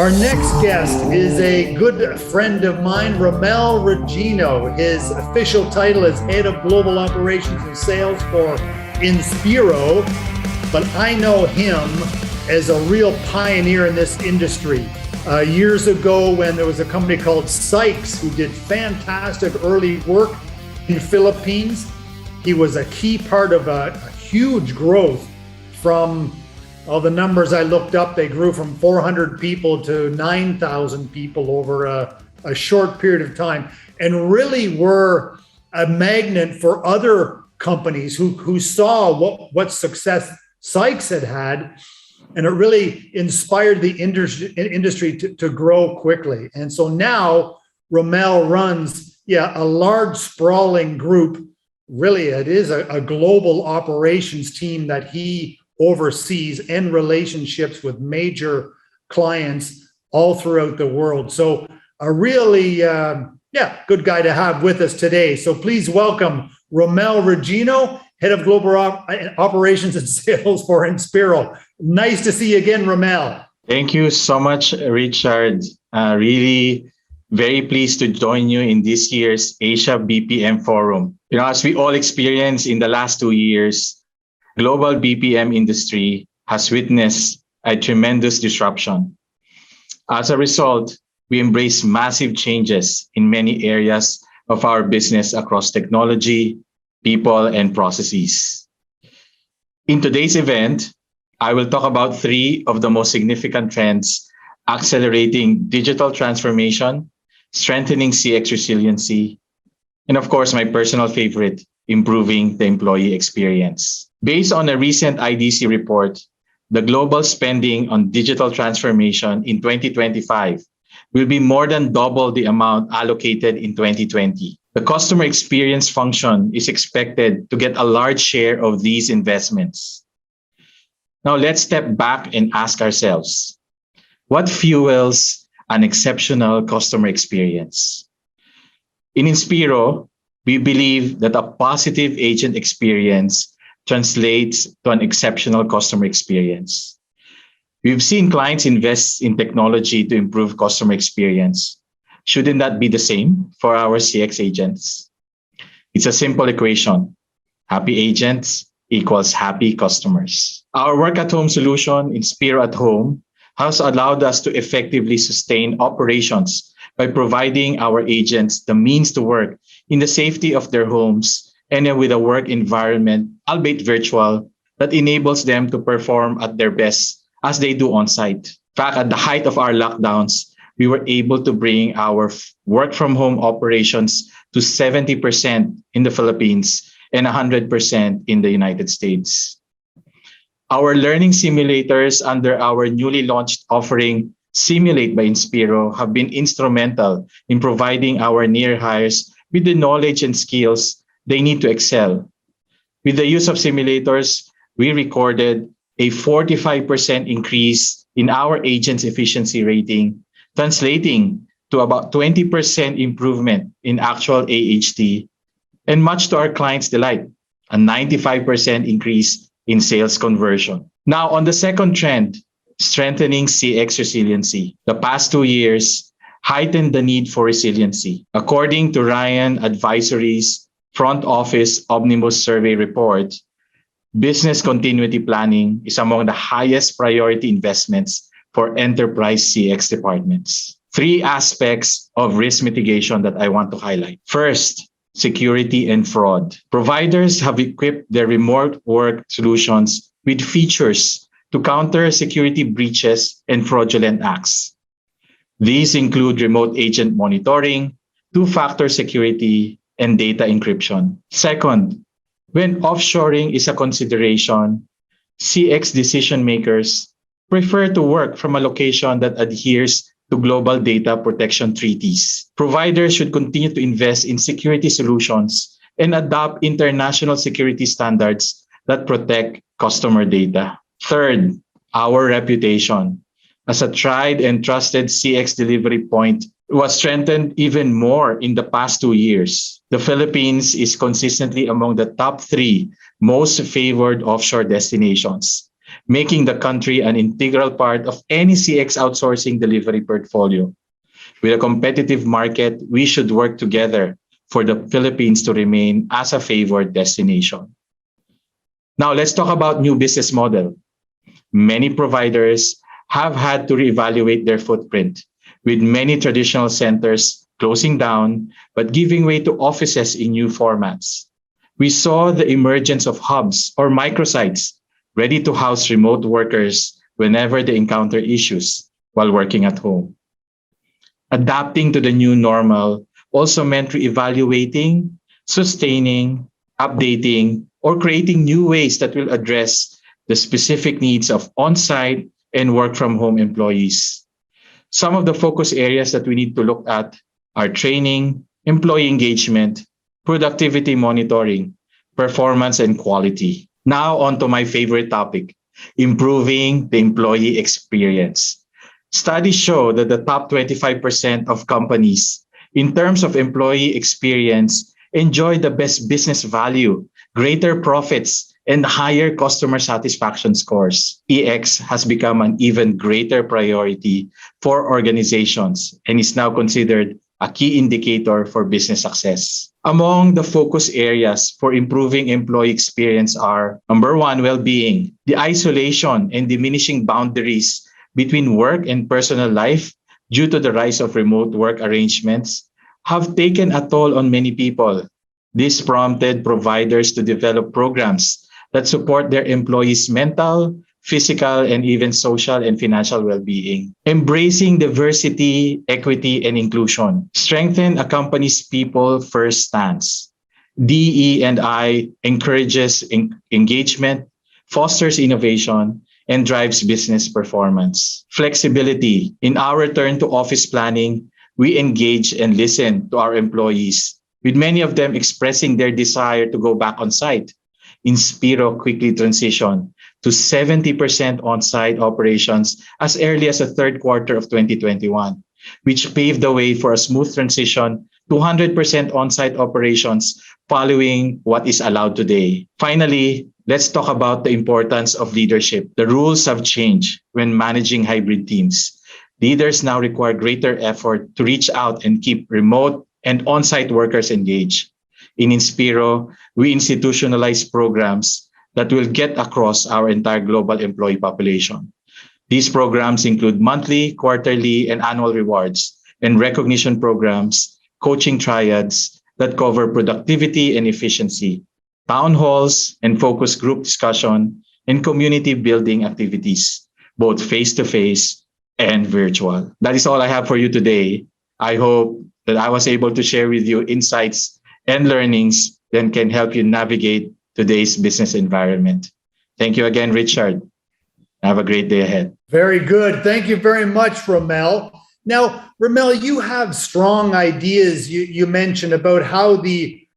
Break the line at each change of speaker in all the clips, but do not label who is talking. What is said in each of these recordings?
Our next guest is a good friend of mine, Rommel Regino. His official title is Head of Global Operations and Sales for Inspiro, but I know him as a real pioneer in this industry. Years ago, when there was a company called Sykes who did fantastic early work in the Philippines, he was a key part of a huge growth from all the numbers I looked up. They grew from 400 people to 9,000 people over a short period of time, and really were a magnet for other companies who saw what success Sykes had, and it really inspired the industry to grow quickly. And so now Rommel runs, a large sprawling group. Really, it is a global operations team that he overseas and relationships with major clients all throughout the world. So a really, good guy to have with us today. So please welcome Rommel Regino, Head of Global Operations and Sales for Inspiro. Nice to see you again, Rommel.
Thank you so much, Richard. Really very pleased to join you in this year's Asia BPM Forum. As we all experienced in the last 2 years, global BPM industry has witnessed a tremendous disruption. As a result, we embrace massive changes in many areas of our business across technology, people, and processes. In today's event, I will talk about 3 of the most significant trends accelerating digital transformation, strengthening CX resiliency, and of course, my personal favorite, improving the employee experience. Based on a recent IDC report, the global spending on digital transformation in 2025 will be more than double the amount allocated in 2020. The customer experience function is expected to get a large share of these investments. Now let's step back and ask ourselves, what fuels an exceptional customer experience? In Inspiro, we believe that a positive agent experience translates to an exceptional customer experience. We've seen clients invest in technology to improve customer experience. Shouldn't that be the same for our CX agents? It's a simple equation. Happy agents equals happy customers. Our work at home solution, Inspiro at Home, has allowed us to effectively sustain operations by providing our agents the means to work in the safety of their homes and with a work environment, albeit virtual, that enables them to perform at their best as they do on site. In fact, at the height of our lockdowns, we were able to bring our work from home operations to 70% in the Philippines and 100% in the United States. Our learning simulators under our newly launched offering, Simulate by Inspiro, have been instrumental in providing our near hires with the knowledge and skills they need to excel. With the use of simulators, we recorded a 45% increase in our agents' efficiency rating, translating to about 20% improvement in actual AHT, and much to our clients' delight, a 95% increase in sales conversion. Now, on the second trend, strengthening CX resiliency. The past 2 years heightened the need for resiliency. According to Ryan Advisory's Front Office Omnibus Survey report, business continuity planning is among the highest priority investments for enterprise CX departments. 3 aspects of risk mitigation that I want to highlight. First, security and fraud. Providers have equipped their remote work solutions with features to counter security breaches and fraudulent acts. These include remote agent monitoring, 2-factor security, and data encryption. Second, when offshoring is a consideration, CX decision makers prefer to work from a location that adheres to global data protection treaties. Providers should continue to invest in security solutions and adopt international security standards that protect customer data. Third, our reputation as a tried and trusted CX delivery point was strengthened even more in the past 2 years. The Philippines is consistently among the top 3 most favored offshore destinations, making the country an integral part of any CX outsourcing delivery portfolio. With a competitive market, we should work together for the Philippines to remain as a favored destination. Now, let's talk about new business model. Many providers have had to reevaluate their footprint, with many traditional centers closing down but giving way to offices in new formats. We saw the emergence of hubs or microsites ready to house remote workers whenever they encounter issues while working at home. Adapting to the new normal also meant reevaluating, sustaining, updating, or creating new ways that will address the specific needs of on-site and work from home employees. Some of the focus areas that we need to look at are training, employee engagement, productivity monitoring, performance, and quality. Now on to my favorite topic, improving the employee experience. Studies show that the top 25% of companies, in terms of employee experience, enjoy the best business value, greater profits, and higher customer satisfaction scores. EX has become an even greater priority for organizations and is now considered a key indicator for business success. Among the focus areas for improving employee experience are: number one, well-being. The isolation and diminishing boundaries between work and personal life due to the rise of remote work arrangements have taken a toll on many people. This prompted providers to develop programs that support their employees' mental, physical, and even social and financial well-being. Embracing diversity, equity, and inclusion. Strengthen a company's people-first stance. DE&I encourages engagement, fosters innovation, and drives business performance. Flexibility. In our return to office planning, we engage and listen to our employees, with many of them expressing their desire to go back on site. Inspiro quickly transitioned to 70% on-site operations as early as the third quarter of 2021, which paved the way for a smooth transition to 100% on-site operations following what is allowed today. Finally, let's talk about the importance of leadership. The rules have changed when managing hybrid teams. Leaders now require greater effort to reach out and keep remote and on-site workers engaged. In Inspiro, we institutionalize programs that will get across our entire global employee population. These programs include monthly, quarterly, and annual rewards and recognition programs, coaching triads that cover productivity and efficiency, town halls and focus group discussion, and community building activities, both face-to-face and virtual. That is all I have for you today. I hope that I was able to share with you insights and learnings that can help you navigate today's business environment. Thank you again, Richard. Have a great day ahead.
Very good. Thank you very much, Rommel. Now, Rommel, you have strong ideas you mentioned about how the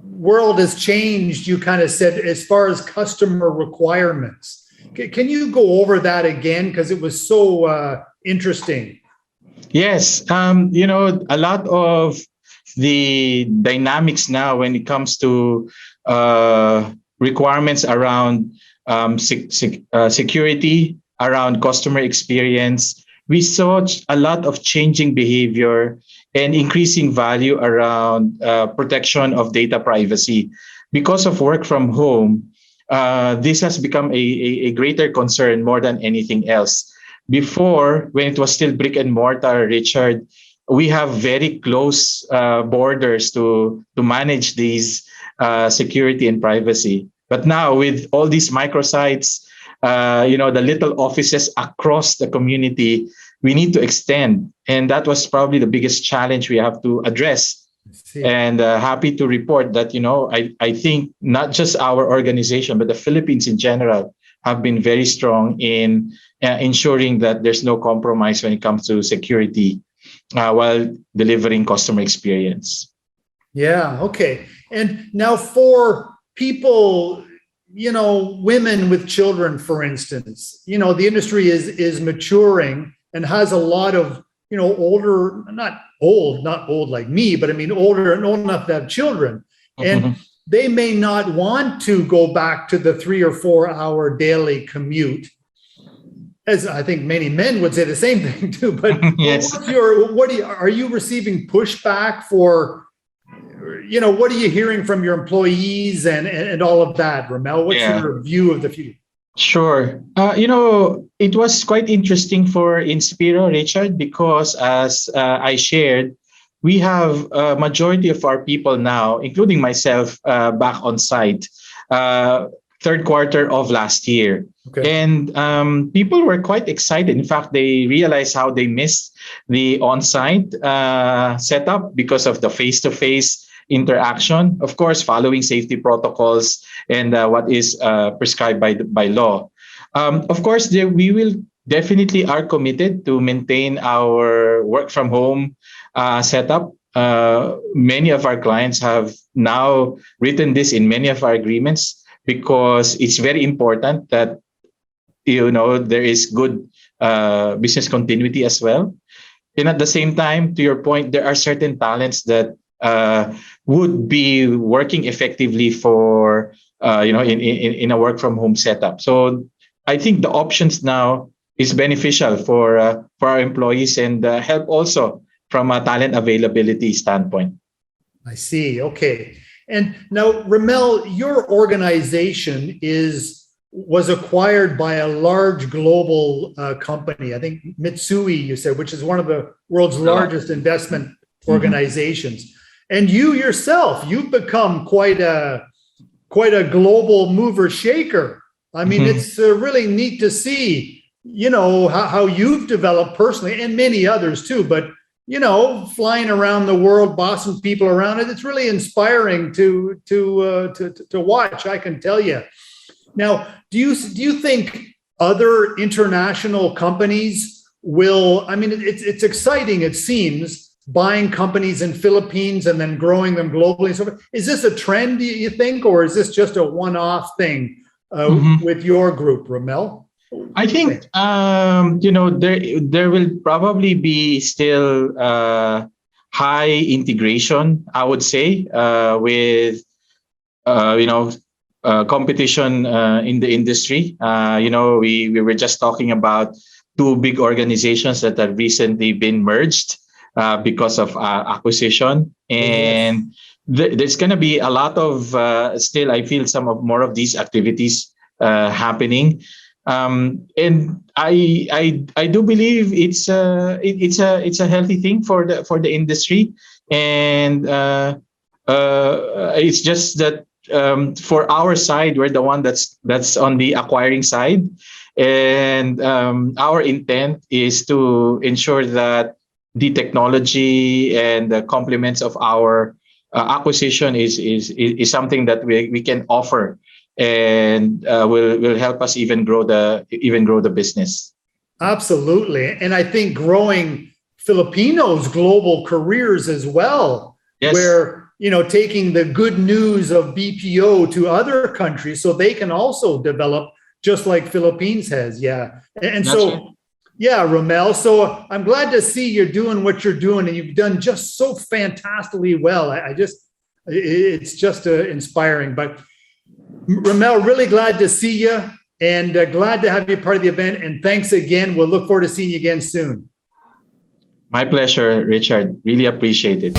world has changed, you kind of said, as far as customer requirements. Can you go over that again? Because it was so interesting.
Yes. A lot of the dynamics now when it comes to requirements around security, around customer experience, we saw a lot of changing behavior and increasing value around protection of data privacy. Because of work from home, this has become a greater concern more than anything else. Before, when it was still brick and mortar, Richard, we have very close borders to manage these security and privacy. But now with all these microsites, the little offices across the community, we need to extend. And that was probably the biggest challenge we have to address. And happy to report that, I think not just our organization, but the Philippines in general have been very strong in ensuring that there's no compromise when it comes to security while delivering customer experience.
Yeah, okay. And now for people, women with children, for instance, the industry is maturing and has a lot of, older, not old like me, but I mean older and old enough to have children. And they may not want to go back to the 3 or 4 hour daily commute. As I think many men would say the same thing too. But
Yes.
are you receiving pushback for, what are you hearing from your employees and all of that, Rommel? What's
Yeah.
your view of the future?
Sure. It was quite interesting for Inspiro, Richard, because as I shared, we have a majority of our people now, including myself, back on site, third quarter of last year.
Okay.
And people were quite excited. In fact, they realized how they missed the on-site setup because of the face-to-face interaction, of course, following safety protocols and what is prescribed by law. Of course, we will definitely are committed to maintain our work from home setup. Many of our clients have now written this in many of our agreements because it's very important that there is good business continuity as well. And at the same time, to your point, there are certain talents that would be working effectively for in a work from home setup. So I think the options now is beneficial for our employees and help also from a talent availability standpoint.
I see. Okay. And now, Rommel, your organization was acquired by a large global company. I think Mitsui, you said, which is one of the world's largest investment organizations. And you yourself, you've become quite a global mover shaker. I mean, it's really neat to see, how you've developed personally, and many others too. But flying around the world, bossing people around, it's really inspiring to watch. I can tell you. Now, do you think other international companies will? I mean, it's exciting. It seems, buying companies in Philippines and then growing them globally. So, is this a trend, do you think, or is this just a one-off thing with your group, Rommel?
I think there will probably be still high integration, I would say, with competition in the industry. We were just talking about two big organizations that have recently been merged because of acquisition, and there's going to be a lot of still. I feel some of more of these activities happening. And I do believe it's a healthy thing for the industry, and it's just that for our side, we're the one that's on the acquiring side, and our intent is to ensure that the technology and the complements of our acquisition is something that we can offer, and will help us even grow the business.
Absolutely. And I think growing Filipinos' global careers as well,
Yes.
where, taking the good news of BPO to other countries so they can also develop just like Philippines has. Yeah. And
That's right.
Yeah, Rommel. So I'm glad to see you're doing what you're doing, and you've done just so fantastically well. It's just inspiring. But Rommel, really glad to see you, and glad to have you part of the event. And thanks again. We'll look forward to seeing you again soon.
My pleasure, Richard. Really appreciate it.